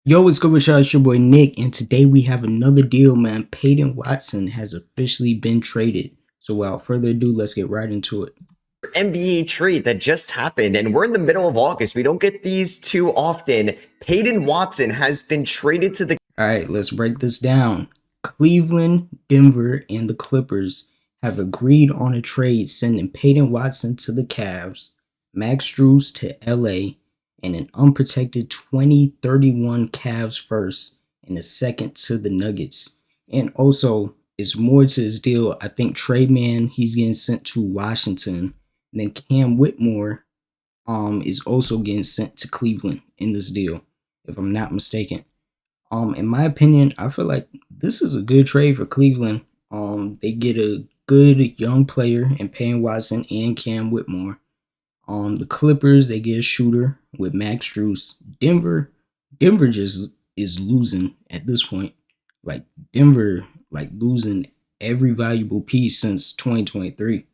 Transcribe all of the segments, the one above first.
Yo, what's good with y'all? It's your boy Nick, and today we have another deal, man. Peyton Watson has officially been traded. So without further ado, let's get right into it. NBA trade that just happened, and we're in the middle of August. We don't get these too often. Peyton Watson has been traded to the Alright, let's break this down. Cleveland, Denver, and the Clippers have agreed on a trade sending Peyton Watson to the Cavs, Max Strus to LA, and an unprotected 2031 Cavs first and a second to the Nuggets. And also, it's more to his deal. I think Trey Man, he's getting sent to Washington. And then Cam Whitmore is also getting sent to Cleveland in this deal, if I'm not mistaken. In my opinion, I feel like this is a good trade for Cleveland. They get a good young player in Peyton Watson and Cam Whitmore. The Clippers, they get a shooter with Max Strus. Denver just is losing at this point. Like Denver, like losing every valuable piece since 2023.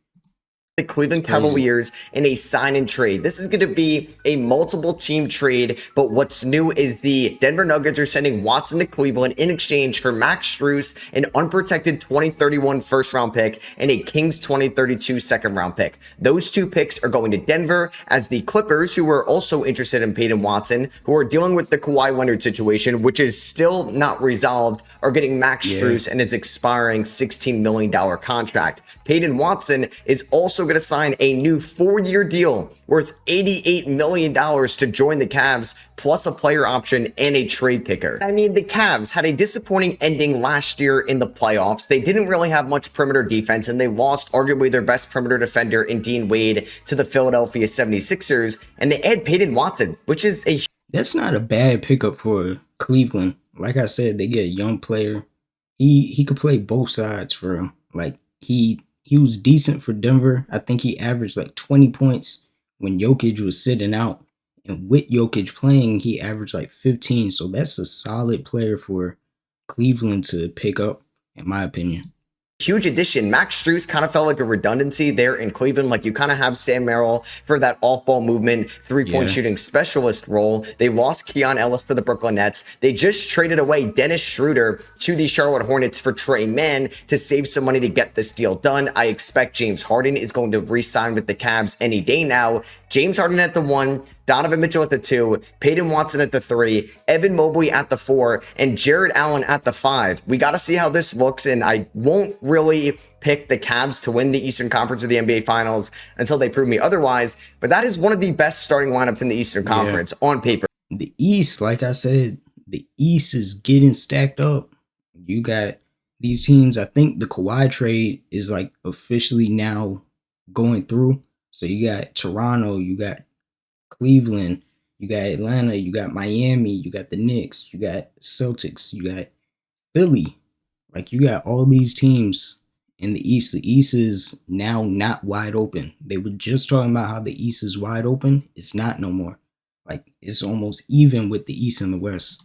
Cleveland Cavaliers in a sign and trade. This is going to be a multiple team trade, but what's new is the Denver Nuggets are sending Watson to Cleveland in exchange for Max Strus, an unprotected 2031 first round pick, and a Kings 2032 second round pick. Those two picks are going to Denver, as the Clippers, who are also interested in Peyton Watson, who are dealing with the Kawhi Leonard situation, which is still not resolved, are getting Max Strus and his expiring $16 million contract. Peyton Watson is also going to sign a new 4-year deal worth $88 million to join the Cavs, plus a player option and a trade picker. I mean, the Cavs had a disappointing ending last year in the playoffs. They didn't really have much perimeter defense, and they lost arguably their best perimeter defender in Dean Wade to the Philadelphia 76ers, and they add Peyton Watson, which is a... That's not a bad pickup for Cleveland. Like I said, they get a young player. He could play both sides for him. Like, he was decent for Denver. I think he averaged like 20 points when Jokić was sitting out. And with Jokić playing, he averaged like 15. So that's a solid player for Cleveland to pick up, in my opinion. Huge addition. Max Strus kind of felt like a redundancy there in Cleveland. Like, you kind of have Sam Merrill for that off-ball movement, three-point shooting specialist role. They lost Keon Ellis to the Brooklyn Nets. They just traded away Dennis Schroeder to the Charlotte Hornets for Trey Mann to save some money to get this deal done. I expect James Harden is going to re-sign with the Cavs any day now. James Harden at the 1, Donovan Mitchell at the 2, Peyton Watson at the 3, Evan Mobley at the 4, and Jared Allen at the 5. We got to see how this looks, and I won't really pick the Cavs to win the Eastern Conference or the NBA Finals until they prove me otherwise, but that is one of the best starting lineups in the Eastern Conference on paper. The East, like I said, the East is getting stacked up. You got these teams. I think the Kawhi trade is like officially now going through. So you got Toronto, you got Cleveland, you got Atlanta, you got Miami, you got the Knicks, you got Celtics, you got Philly. Like, you got all these teams in the East. The East is now not wide open. They were just talking about how the East is wide open. It's not no more. Like, it's almost even with the East and the West.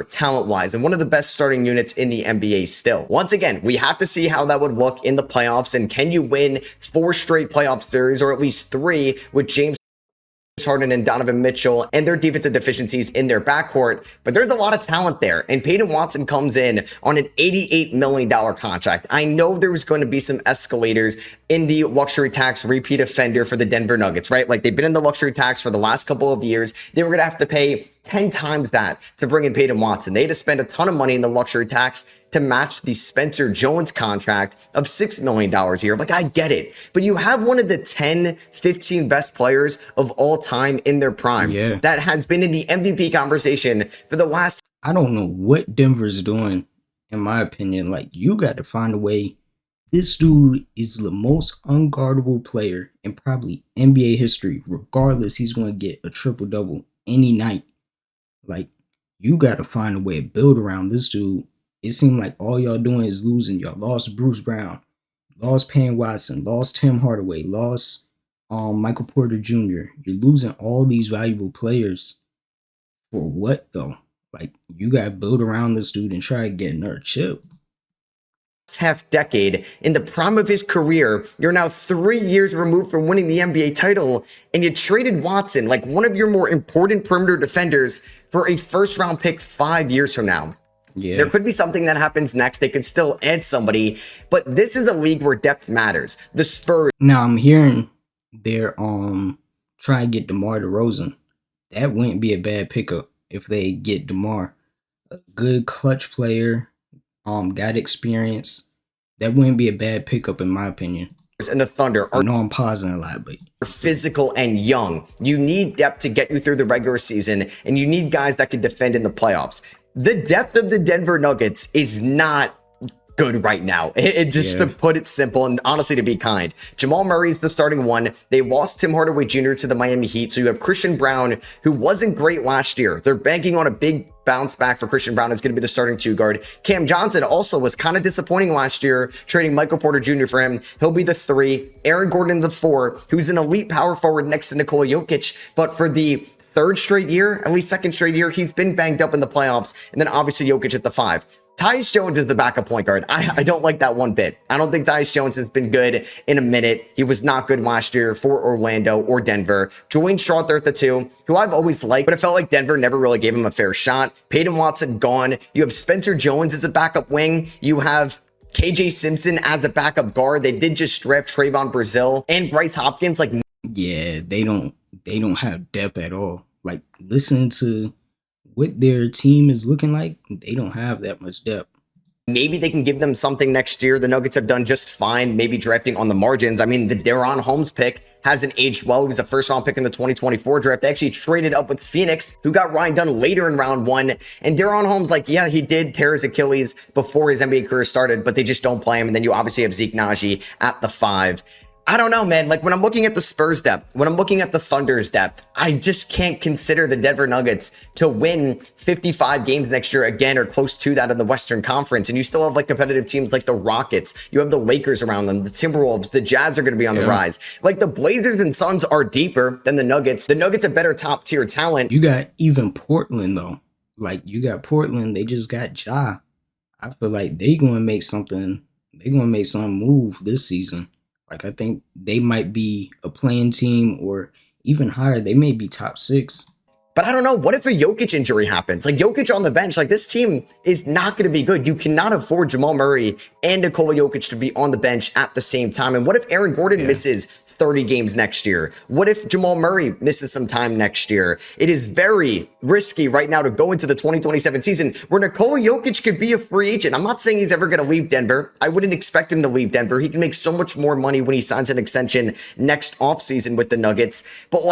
Talent-wise, and one of the best starting units in the NBA still. Once again, we have to see how that would look in the playoffs, and can you win 4 straight playoff series, or at least 3, with James Harden and Donovan Mitchell and their defensive deficiencies in their backcourt? But there's a lot of talent there, and Peyton Watson comes in on an $88 million contract. I know there's going to be some escalators in the luxury tax repeat offender for the Denver Nuggets, right? Like, they've been in the luxury tax for the last couple of years. They were going to have to pay 10 times that to bring in Peyton Watson. They had to spend a ton of money in the luxury tax to match the Spencer Jones contract of $6 million a year. Like, I get it, but you have one of the 10, 15 best players of all time in their prime that has been in the MVP conversation for the last... I don't know what Denver's doing, in my opinion. Like, you got to find a way. This dude is the most unguardable player in probably NBA history. Regardless, he's going to get a triple-double any night. Like, you got to find a way to build around this dude. It seemed like all y'all doing is losing. Y'all lost Bruce Brown, lost Peyton Watson, lost Tim Hardaway, lost Michael Porter Jr. You're losing all these valuable players. For what, though? Like, you got to build around this dude and try to get another chip. Half decade in the prime of his career. You're now 3 years removed from winning the NBA title, and you traded Watson, like one of your more important perimeter defenders, for a first round pick 5 years from now. Yeah. There could be something that happens next. They could still add somebody, but this is a league where depth matters. The Spurs. Now I'm hearing they're trying to get DeMar DeRozan. That wouldn't be a bad pickup if they get DeMar. A good clutch player, got experience. That wouldn't be a bad pickup in my opinion. And the Thunder are, I know I'm pausing a lot, but physical and young. You need depth to get you through the regular season, and you need guys that can defend in the playoffs. The depth of the Denver Nuggets is not good right now. To put it simple and honestly to be kind. Jamal Murray's the starting one. They lost Tim Hardaway Jr. to the Miami Heat. So you have Christian Brown, who wasn't great last year. They're banking on a big bounce back for Christian Brown. Is going to be the starting 2 guard. Cam Johnson also was kind of disappointing last year, trading Michael Porter Jr. for him. He'll be the 3. Aaron Gordon the 4, who's an elite power forward next to Nikola Jokić. But for the 3rd straight year, at least 2nd straight year, he's been banged up in the playoffs. And then obviously Jokić at the 5. Tyus Jones is the backup point guard. I don't like that one bit. I don't think Tyus Jones has been good in a minute. He was not good last year for Orlando or Denver. Julian Strawther at the 2, who I've always liked, but it felt like Denver never really gave him a fair shot. Peyton Watson gone. You have Spencer Jones as a backup wing. You have KJ Simpson as a backup guard. They did just draft Trayvon Brazile and Bryce Hopkins. Yeah, they don't have depth at all. Like, listen to what their team is looking like, they don't have that much depth. Maybe they can give them something next year. The Nuggets have done just fine, maybe drafting on the margins. I mean, the Deron Holmes pick hasn't aged well. He was a first-round pick in the 2024 draft. They actually traded up with Phoenix, who got Ryan Dunn later in round 1. And Deron Holmes, yeah, he did tear his Achilles before his NBA career started, but they just don't play him. And then you obviously have Zeke Naji at the 5. I don't know, man. Like, when I'm looking at the Spurs depth, when I'm looking at the Thunder's depth, I just can't consider the Denver Nuggets to win 55 games next year again, or close to that in the Western Conference. And you still have competitive teams like the Rockets. You have the Lakers around them, the Timberwolves, the Jazz are going to be on the rise. The Blazers and Suns are deeper than the Nuggets. The Nuggets have better top tier talent. You got even Portland though. You got Portland. They just got Ja. I feel like they're going to make something. They're going to make some move this season. I think they might be a playing team, or even higher. They may be top 6. But I don't know. What if a Jokić injury happens? Jokić on the bench, this team is not going to be good. You cannot afford Jamal Murray and Nikola Jokić to be on the bench at the same time. And what if Aaron Gordon misses 30 games next year? What if Jamal Murray misses some time next year? It is very risky right now to go into the 2027 season where Nikola Jokić could be a free agent. I'm not saying he's ever going to leave Denver. I wouldn't expect him to leave Denver. He can make so much more money when he signs an extension next offseason with the Nuggets. But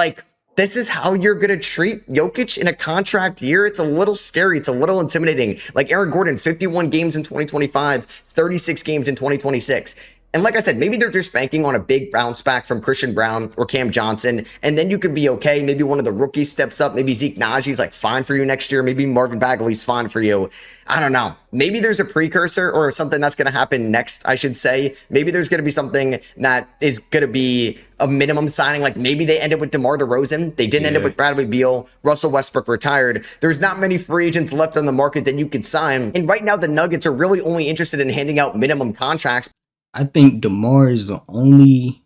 this is how you're going to treat Jokić in a contract year? It's a little scary. It's a little intimidating. Aaron Gordon, 51 games in 2025, 36 games in 2026. And like I said, maybe they're just banking on a big bounce back from Christian Brown or Cam Johnson, and then you could be okay. Maybe one of the rookies steps up. Maybe Zeke Naji's fine for you next year. Maybe Marvin Bagley's fine for you. I don't know. Maybe there's a precursor or something that's going to happen next, I should say. Maybe there's going to be something that is going to be a minimum signing. Maybe they end up with DeMar DeRozan. They didn't end up with Bradley Beal. Russell Westbrook retired. There's not many free agents left on the market that you could sign. And right now, the Nuggets are really only interested in handing out minimum contracts. I think DeMar is the only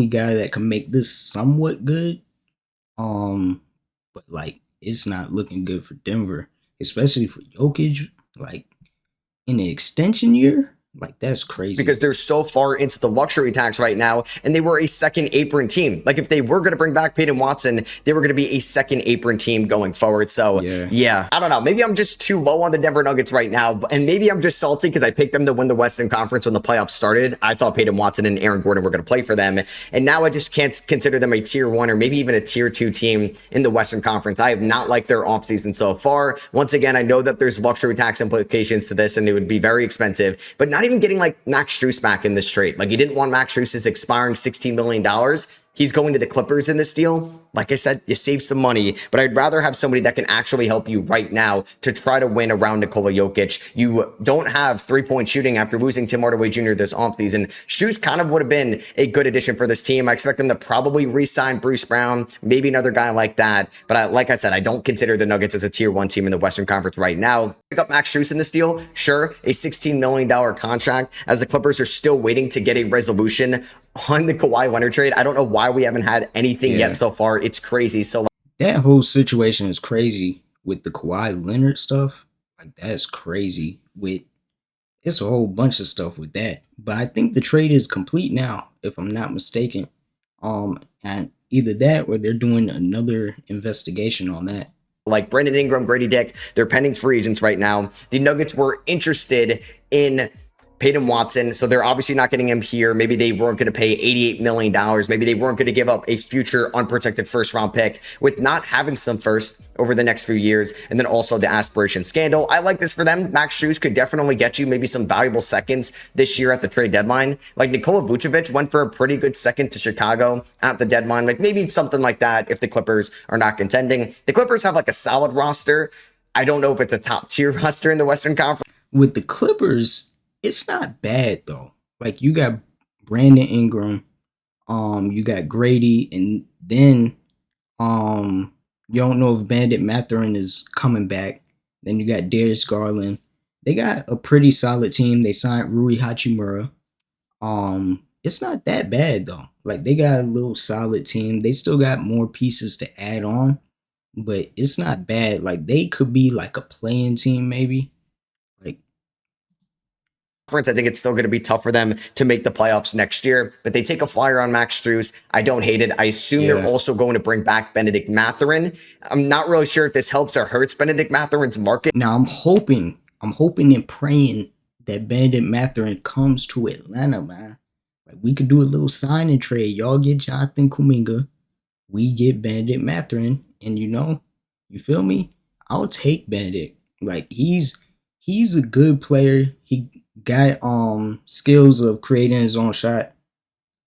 guy that can make this somewhat good. But it's not looking good for Denver, especially for Jokić. In the extension year, that's crazy. Because they're so far into the luxury tax right now, and they were a second apron team. If they were going to bring back Peyton Watson, they were going to be a second apron team going forward. So, yeah, I don't know. Maybe I'm just too low on the Denver Nuggets right now, and maybe I'm just salty because I picked them to win the Western Conference when the playoffs started. I thought Peyton Watson and Aaron Gordon were going to play for them, and now I just can't consider them a tier 1 or maybe even a tier 2 team in the Western Conference. I have not liked their offseason so far. Once again, I know that there's luxury tax implications to this, and it would be very expensive, but not even getting Max Strus back in this trade. You didn't want Max Strus' expiring $16 million. He's going to the Clippers in this deal. Like I said, you save some money, but I'd rather have somebody that can actually help you right now to try to win around Nikola Jokić. You don't have three-point shooting after losing Tim Hardaway Jr. this offseason. Strus kind of would have been a good addition for this team. I expect them to probably re-sign Bruce Brown, maybe another guy like that. But like I said, I don't consider the Nuggets as a tier 1 team in the Western Conference right now. Pick up Max Strus in this deal, sure, a $16 million contract, as the Clippers are still waiting to get a resolution on the Kawhi Leonard trade. I don't know why we haven't had anything yet so far. It's crazy. So that whole situation is crazy with the Kawhi Leonard stuff, like that's crazy. With it's a whole bunch of stuff with that. But I think the trade is complete now, if I'm not mistaken. And either that or they're doing another investigation on that. Like Brandon Ingram, Grady Dick, they're pending free agents right now. The Nuggets were interested in Peyton Watson, so they're obviously not getting him here. Maybe they weren't going to pay $88 million. Maybe they weren't going to give up a future unprotected first-round pick with not having some first over the next few years, and then also the aspiration scandal. I like this for them. Max Strus could definitely get you maybe some valuable seconds this year at the trade deadline. Like Nikola Vucevic went for a pretty good second to Chicago at the deadline. Like maybe something like that if the Clippers are not contending. The Clippers have like a solid roster. I don't know if it's a top-tier roster in the Western Conference. With the Clippers, it's not bad though. Like you got Brandon Ingram, you got Grady, and then you don't know if Bandit Mathurin is coming back. Then you got Darius Garland. They got a pretty solid team. They signed Rui Hachimura. It's not that bad though. Like they got a little solid team. They still got more pieces to add on, but it's not bad. Like they could be like a playing team maybe. Like I think it's still going to be tough for them to make the playoffs next year, but they take a flyer on Max Strus. I don't hate it. I assume they're also going to bring back Benedict Mathurin. I'm not really sure if this helps or hurts Benedict Mathurin's market. Now I'm hoping and praying that Benedict Mathurin comes to Atlanta, man. Like we could do a little sign and trade. Y'all get Jonathan Kuminga, we get Benedict Mathurin, and you feel me? I'll take Benedict. Like he's a good player. He got skills of creating his own shot.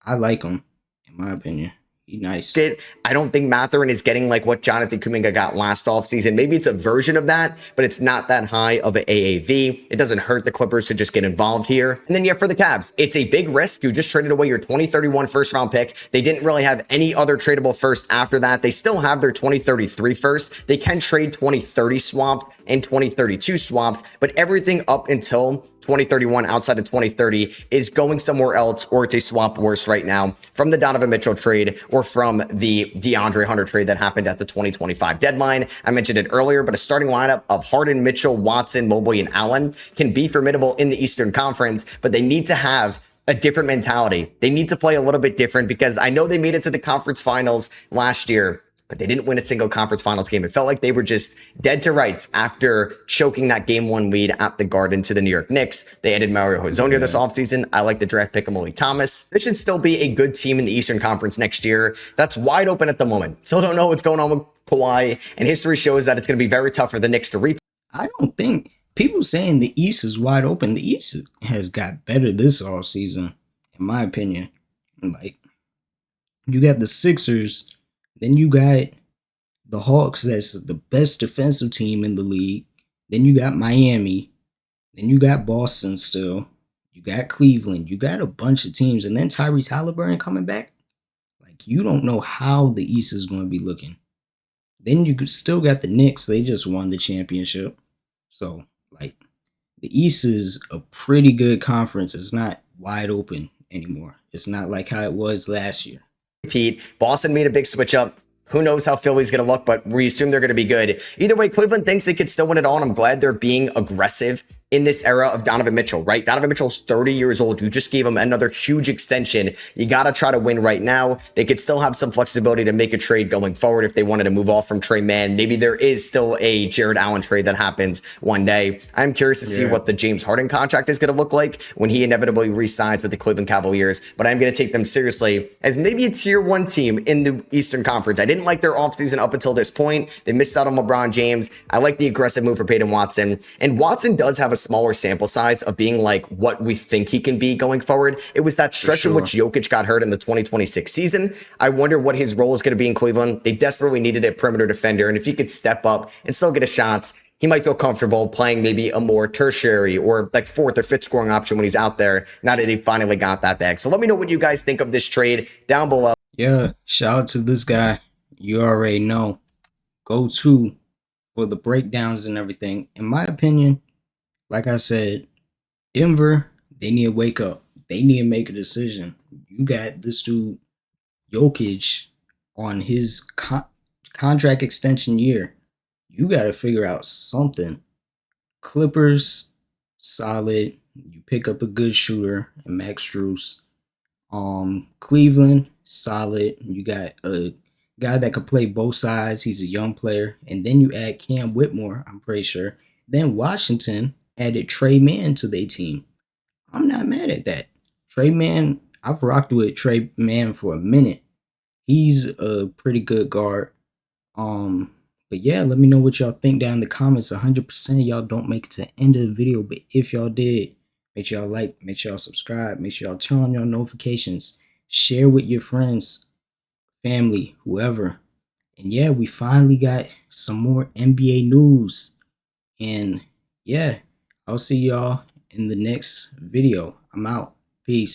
I like him, in my opinion. He's nice. I don't think Mathurin is getting like what Jonathan Kuminga got last offseason. Maybe it's a version of that, but it's not that high of an AAV. It doesn't hurt the Clippers to just get involved here. And then for the Cavs, it's a big risk. You just traded away your 2031 first round pick. They didn't really have any other tradable first after that. They still have their 2033 first. They can trade 2030 swaps and 2032 swaps, but everything up until 2031 outside of 2030 is going somewhere else, or it's a swap worse right now from the Donovan Mitchell trade or from the DeAndre Hunter trade that happened at the 2025 deadline. I mentioned it earlier, but a starting lineup of Harden, Mitchell, Watson, Mobley, and Allen can be formidable in the Eastern Conference, but they need to have a different mentality. They need to play a little bit different because I know they made it to the conference finals last year, but they didn't win a single conference finals game. It felt like they were just dead to rights after choking that game one lead at the Garden to the New York Knicks. They added Mario Hezonja this offseason. I like the draft pick of Malik Thomas. This should still be a good team in the Eastern Conference next year. That's wide open at the moment. Still don't know what's going on with Kawhi, and history shows that it's going to be very tough for the Knicks to reap. I don't think people saying the East is wide open. The East has got better this offseason, in my opinion. Like, you got the Sixers. Then you got the Hawks, that's the best defensive team in the league. Then you got Miami. Then you got Boston still. You got Cleveland. You got a bunch of teams. And then Tyrese Halliburton coming back. Like, you don't know how the East is going to be looking. Then you still got the Knicks. They just won the championship. So, like, the East is a pretty good conference. It's not wide open anymore. It's not like how it was last year. Pete, Boston made a big switch up. Who knows how Philly's going to look, but we assume they're going to be good. Either way, Cleveland thinks they could still win it all, and I'm glad they're being aggressive in this era of Donovan Mitchell, right? Donovan Mitchell's 30 years old. You just gave him another huge extension. You got to try to win right now. They could still have some flexibility to make a trade going forward if they wanted to move off from Trey Mann. Maybe there is still a Jared Allen trade that happens one day. I'm curious to see what the James Harden contract is going to look like when he inevitably re-signs with the Cleveland Cavaliers, but I'm going to take them seriously as maybe a tier 1 team in the Eastern Conference. I didn't like their offseason up until this point. They missed out on LeBron James. I like the aggressive move for Peyton Watson, and Watson does have a smaller sample size of being like what we think he can be going forward. It was that stretch in which Jokić got hurt in the 2026 season. I wonder what his role is going to be in Cleveland. They desperately needed a perimeter defender, and if he could step up and still get a shot, he might feel comfortable playing maybe a more tertiary or like 4th or 5th scoring option when he's out there, now that he finally got that bag. So let me know what you guys think of this trade down below. Yeah, shout out to this guy. You already know. Go to for the breakdowns and everything. In my opinion, like I said, Denver, they need to wake up. They need to make a decision. You got this dude, Jokić, on his contract extension year. you got to figure out something. Clippers, solid. You pick up a good shooter and Max Strus. Cleveland, solid. You got a guy that could play both sides. He's a young player. And then you add Cam Whitmore, I'm pretty sure. Then Washington added Trey Mann to their team. I'm not mad at that. Trey Mann, I've rocked with Trey Mann for a minute. He's a pretty good guard. Um, but yeah, let me know what y'all think down in the comments. 100% of y'all don't make it to the end of the video, but if y'all did, make sure y'all like, make sure y'all subscribe, make sure y'all turn on your notifications, share with your friends, family, whoever. And yeah, we finally got some more NBA news. And yeah, I'll see y'all in the next video. I'm out. Peace.